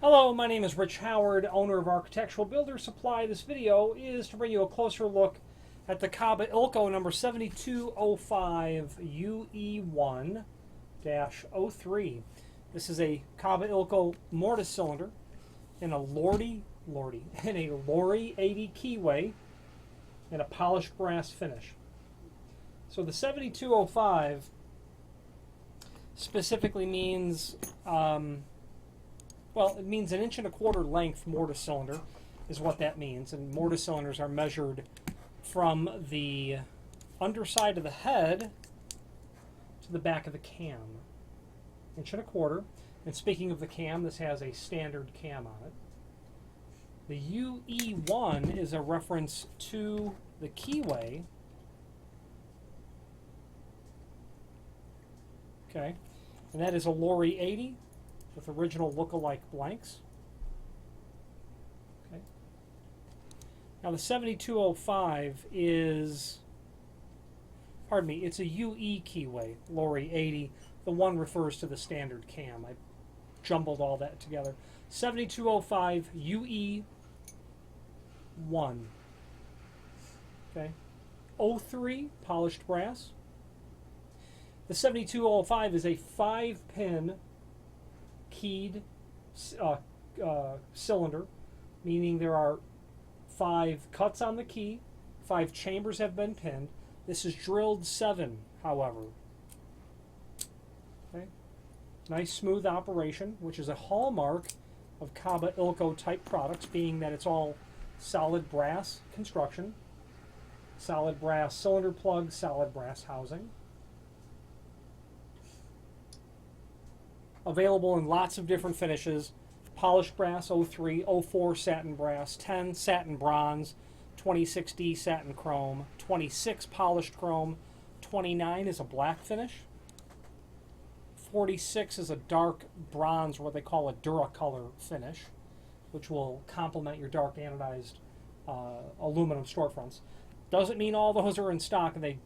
Hello, my name is Rich Howard, owner of Architectural Builder Supply. This video is to bring you a closer look at the Kaba Ilco number 7205 UE1-03. This is a Kaba Ilco mortise cylinder in a Lorry 80 keyway and a polished brass finish. So the 7205 specifically means well, it means 1.25 inch length mortise cylinder is what that means. And mortise cylinders are measured from the underside of the head to the back of the cam. 1.25 inch. And speaking of the cam, this has a standard cam on it. The UE1 is a reference to the keyway. Okay. And that is a Lorry 80 with original look-alike blanks. Okay. Now the 7205 is, pardon me, it's a UE keyway, Lorry 80. The one refers to the standard cam. I jumbled all that together. 7205 UE1. Okay. 03 polished brass. The 7205 is a 5-pin keyed cylinder, meaning there are 5 cuts on the key, 5 chambers have been pinned. This is drilled 7, however. Okay. Nice smooth operation, which is a hallmark of Kaba Ilco type products, being that it's all solid brass construction, solid brass cylinder plug, solid brass housing. Available in lots of different finishes: polished brass 03, 04 satin brass, 10 satin bronze, 26D satin chrome, 26 polished chrome, 29 is a black finish, 46 is a dark bronze, what they call a Duracolor finish, which will complement your dark anodized aluminum storefronts. Doesn't mean all those are in stock, and they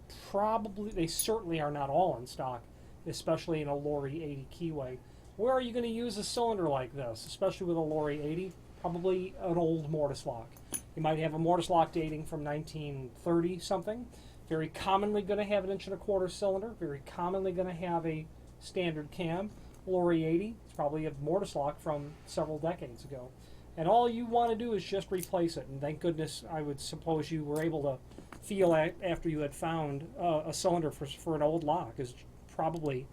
certainly are not all in stock, especially in a Lorry 80 keyway. Where are you going to use a cylinder like this, especially with a Lorry 80? Probably an old mortise lock. You might have a mortise lock dating from 1930 something. Very commonly going to have 1.25 inch cylinder. Very commonly going to have a standard cam. Lorry 80, it's probably a mortise lock from several decades ago. And all you want to do is just replace it. And thank goodness, I would suppose you were able to feel after you had found a cylinder for an old lock is probably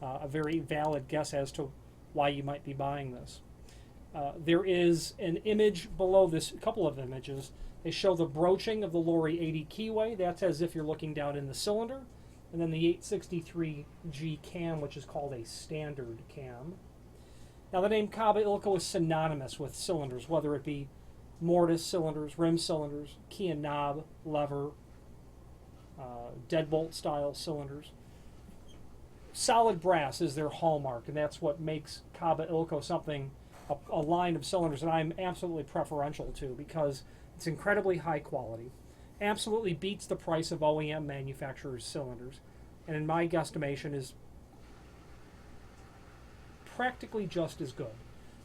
a very valid guess as to why you might be buying this. There is an image below this, a couple of images. They show the broaching of the Lorry 80 keyway. That's as if you're looking down in the cylinder. And then the 863G cam, which is called a standard cam. Now the name Kaba Ilco is synonymous with cylinders, whether it be mortise cylinders, rim cylinders, key and knob, lever, deadbolt style cylinders. Solid brass is their hallmark, and that's what makes Kaba Ilco something, a line of cylinders that I'm absolutely preferential to, because it's incredibly high quality, absolutely beats the price of OEM manufacturers' cylinders, and in my guesstimation is practically just as good.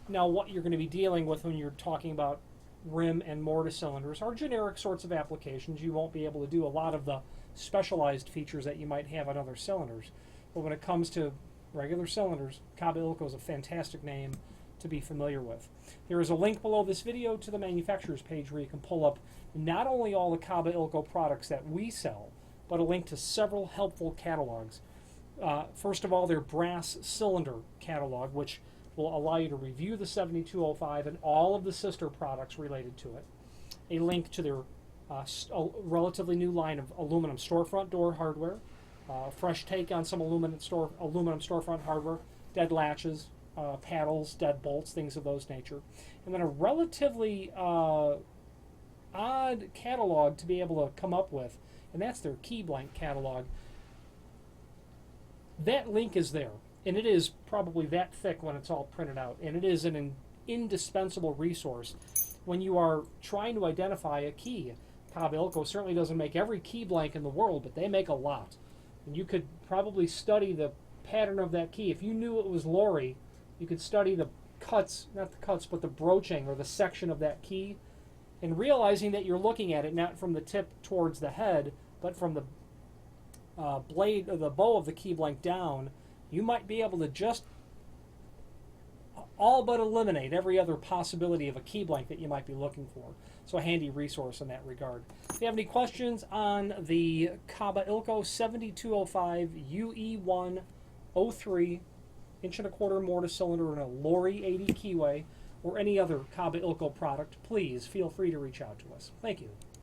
Now, what you're going to be dealing with when you're talking about rim and mortise cylinders are generic sorts of applications. You won't be able to do a lot of the specialized features that you might have on other cylinders. But when it comes to regular cylinders, Kaba Ilco is a fantastic name to be familiar with. There is a link below this video to the manufacturer's page where you can pull up not only all the Kaba Ilco products that we sell, but a link to several helpful catalogs. First of all, their brass cylinder catalog, which will allow you to review the 7205 and all of the sister products related to it. A link to their relatively new line of aluminum storefront door hardware. Fresh take on some aluminum storefront hardware, dead latches, paddles, dead bolts, things of those nature. And then a relatively odd catalog to be able to come up with, and that's their key blank catalog. That link is there, and it is probably that thick when it's all printed out, and it is an indispensable resource when you are trying to identify a key. Kaba Ilco certainly doesn't make every key blank in the world, but they make a lot. And you could probably study the pattern of that key. If you knew it was Lorry, you could study the cuts, not the cuts, but the broaching or the section of that key, and realizing that you're looking at it not from the tip towards the head, but from the blade or the bow of the key blank down, you might be able to just all but eliminate every other possibility of a key blank that you might be looking for. So a handy resource in that regard. If you have any questions on the Kaba Ilco 7205 UE103 1.25" mortise cylinder and a Lori 80 keyway, or any other Kaba Ilco product, please feel free to reach out to us. Thank you.